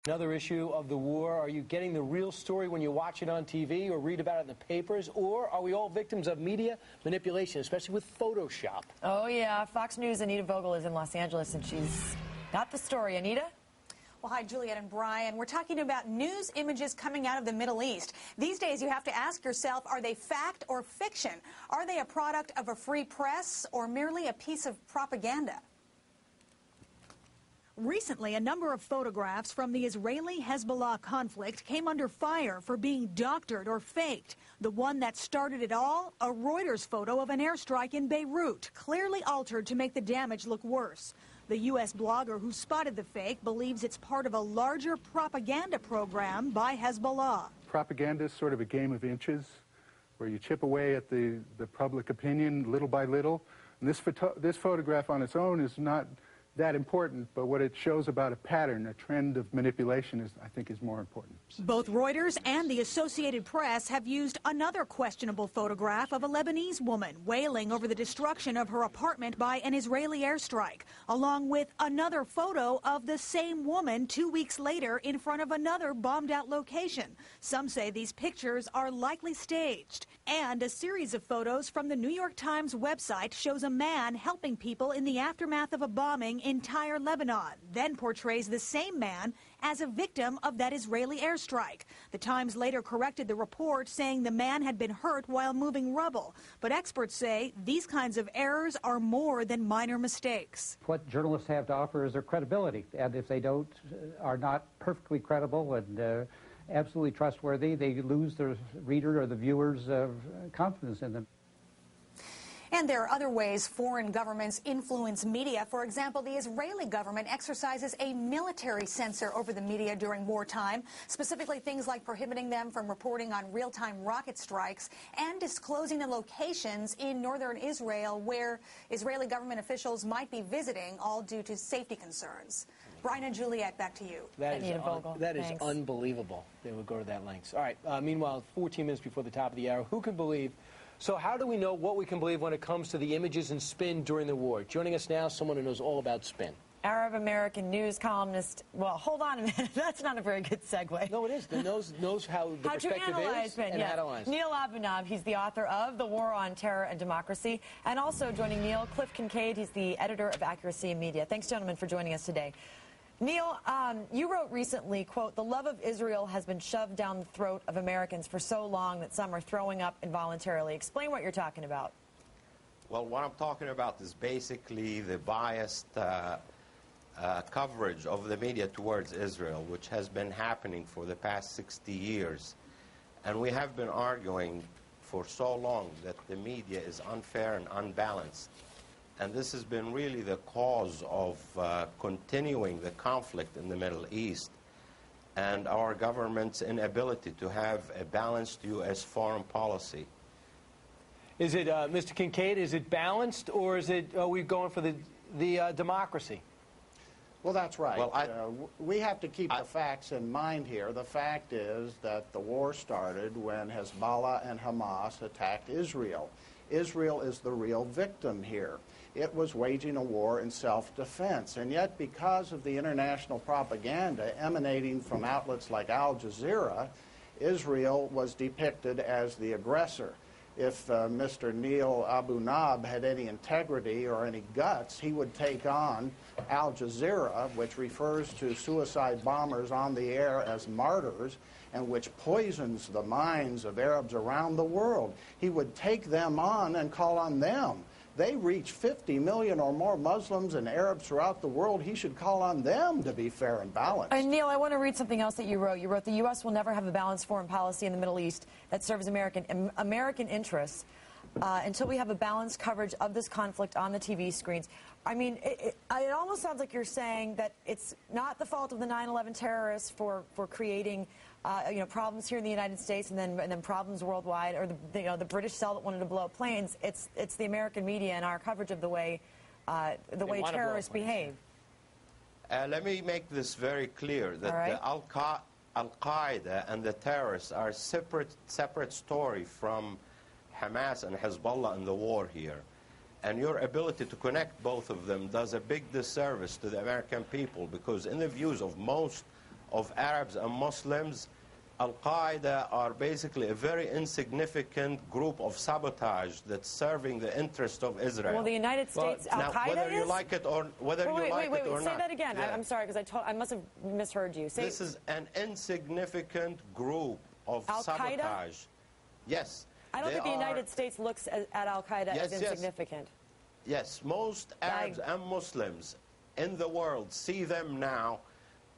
Another issue of the war, are you getting the real story when you watch it on TV or read about it in the papers, or are we all victims of media manipulation, especially with Photoshop? Oh, yeah. Fox News' Anita Vogel is in Los Angeles, and she's got the story. Anita? Well, hi, Juliet and Brian. We're talking about news images coming out of the Middle East. These days, you have to ask yourself, are they fact or fiction? Are they a product of a free press or merely a piece of propaganda? Recently, a number of photographs from the Israeli-Hezbollah conflict came under fire for being doctored or faked. The one that started it all, a Reuters photo of an airstrike in Beirut, clearly altered to make the damage look worse. The U.S. blogger who spotted the fake believes it's part of a larger propaganda program by Hezbollah. Propaganda is sort of a game of inches, where you chip away at the public opinion little by little. And this photograph on its own is not that important, but what it shows about a pattern, a trend of manipulation, I think is more important. Both Reuters and the Associated Press have used another questionable photograph of a Lebanese woman wailing over the destruction of her apartment by an Israeli airstrike, along with another photo of the same woman 2 weeks later in front of another bombed-out location. Some say these pictures are likely staged. And a series of photos from the New York Times website shows a man helping people in the aftermath of a bombing in Tyre, Lebanon, then portrays the same man as a victim of that Israeli airstrike. The Times later corrected the report, saying the man had been hurt while moving rubble. But experts say these kinds of errors are more than minor mistakes. What journalists have to offer is their credibility, and if they are not perfectly credible and absolutely trustworthy, they lose their reader or the viewer's confidence in them. And there are other ways foreign governments influence media. For example, the Israeli government exercises a military censor over the media during wartime, specifically things like prohibiting them from reporting on real-time rocket strikes and disclosing the locations in northern Israel where Israeli government officials might be visiting, all due to safety concerns. Brian and Juliet, back to you. That is unbelievable. They would go to that length. All right. Meanwhile, 14 minutes before the top of the hour, who can believe? So how do we know what we can believe when it comes to the images and spin during the war? Joining us now, someone who knows all about spin. Arab American news columnist. Well, hold on a minute. That's not a very good segue. No, it is. It knows how the perspective is spin, and yes. how to analyze. Neil Abunab, he's the author of The War on Terror and Democracy. And also joining Neil, Cliff Kincaid. He's the editor of Accuracy in Media. Thanks, gentlemen, for joining us today. Neil, you wrote recently, quote, the love of Israel has been shoved down the throat of Americans for so long that some are throwing up involuntarily. Explain what you're talking about. Well, what I'm talking about is basically the biased coverage of the media towards Israel, which has been happening for the past 60 years. And we have been arguing for so long that the media is unfair and unbalanced. And this has been really the cause of continuing the conflict in the Middle East and our government's inability to have a balanced U.S. foreign policy. Is it, Mr. Kincaid, is it balanced, or are we going for the democracy? Well, that's right. Well, we have to keep the facts in mind here. The fact is that the war started when Hezbollah and Hamas attacked Israel. Israel is the real victim here. It was waging a war in self-defense. And yet, because of the international propaganda emanating from outlets like Al Jazeera, Israel was depicted as the aggressor. If Mr. Neil Abunab had any integrity or any guts, he would take on Al Jazeera, which refers to suicide bombers on the air as martyrs, and which poisons the minds of Arabs around the world. He would take them on and call on them. They reach 50 million or more Muslims and Arabs throughout the world. He should call on them to be fair and balanced. Neil, I want to read something else that you wrote. You wrote, the U.S. will never have a balanced foreign policy in the Middle East that serves American interests until we have a balanced coverage of this conflict on the TV screens. I mean, it almost sounds like you're saying that it's not the fault of the 9/11 terrorists for creating problems here in the United States and then problems worldwide, or the British cell that wanted to blow up planes. It's the American media and our coverage of the way terrorists behave. Let me make this very clear that the Al-Qaeda and the terrorists are a separate story from Hamas and Hezbollah in the war here. And your ability to connect both of them does a big disservice to the American people, because in the views of most of Arabs and Muslims. Al-Qaeda are basically a very insignificant group of sabotage that's serving the interest of Israel. Well, the United States, Al-Qaeda whether you like it or whether you like it or not. Say that again. Yeah. I'm sorry, because I must have misheard you. This is an insignificant group of sabotage. Yes. I don't think the United States looks at Al-Qaeda as insignificant. Yes, most Arabs and Muslims in the world see them now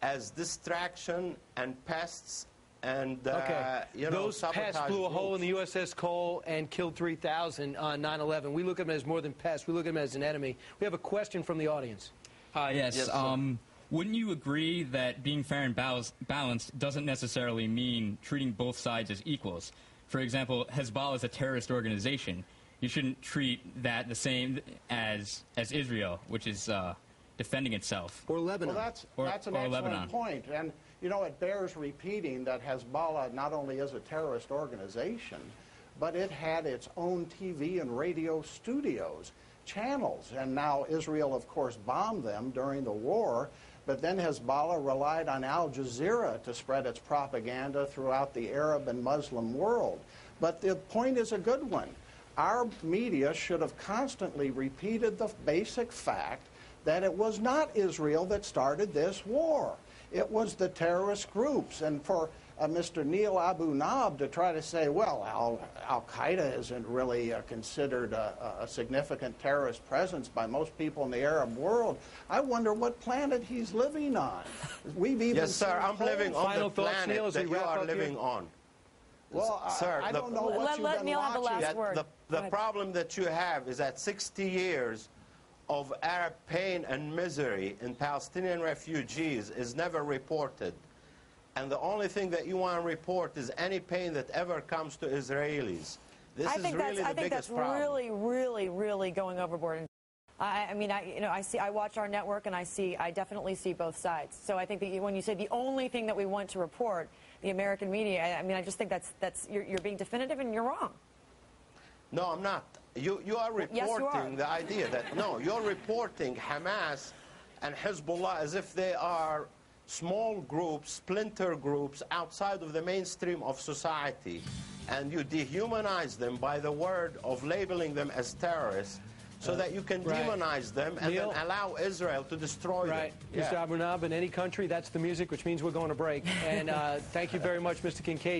as distraction and pests. And, those pests blew a hole in the USS Cole and killed 3,000 on 9/11. We look at them as more than pests. We look at them as an enemy. We have a question from the audience. Yes. Wouldn't you agree that being fair and balanced doesn't necessarily mean treating both sides as equals? For example, Hezbollah is a terrorist organization. You shouldn't treat that the same as Israel, which is defending itself. Or Lebanon. Well, that's an excellent point. And you know, it bears repeating that Hezbollah not only is a terrorist organization, but it had its own TV and radio studios, channels. And now Israel, of course, bombed them during the war, but then Hezbollah relied on Al Jazeera to spread its propaganda throughout the Arab and Muslim world. But the point is a good one. Our media should have constantly repeated the basic fact that it was not Israel that started this war. It was the terrorist groups. And for Mr. Neil Abu Nab to try to say, well, Al-Qaeda isn't really considered a significant terrorist presence by most people in the Arab world, I wonder what planet he's living on. We've even yes, sir, I'm living on the planet that you are living on. Well, sir, I don't know what you've been Neil have the last word. The problem that you have is that 60 years of Arab pain and misery in Palestinian refugees is never reported. And the only thing that you want to report is any pain that ever comes to Israelis. I think that's really going overboard. I watch our network and I definitely see both sides. So I think that when you say the only thing that we want to report, the American media, I just think you're being definitive and you're wrong. No, I'm not. You are reporting the idea that, no, you're reporting Hamas and Hezbollah as if they are small groups, splinter groups outside of the mainstream of society. And you dehumanize them by the word of labeling them as terrorists so that you can demonize them and then allow Israel to destroy them. Mr. Abu Nab, in any country, that's the music, which means we're going to break. And thank you very much, Mr. Kincaid.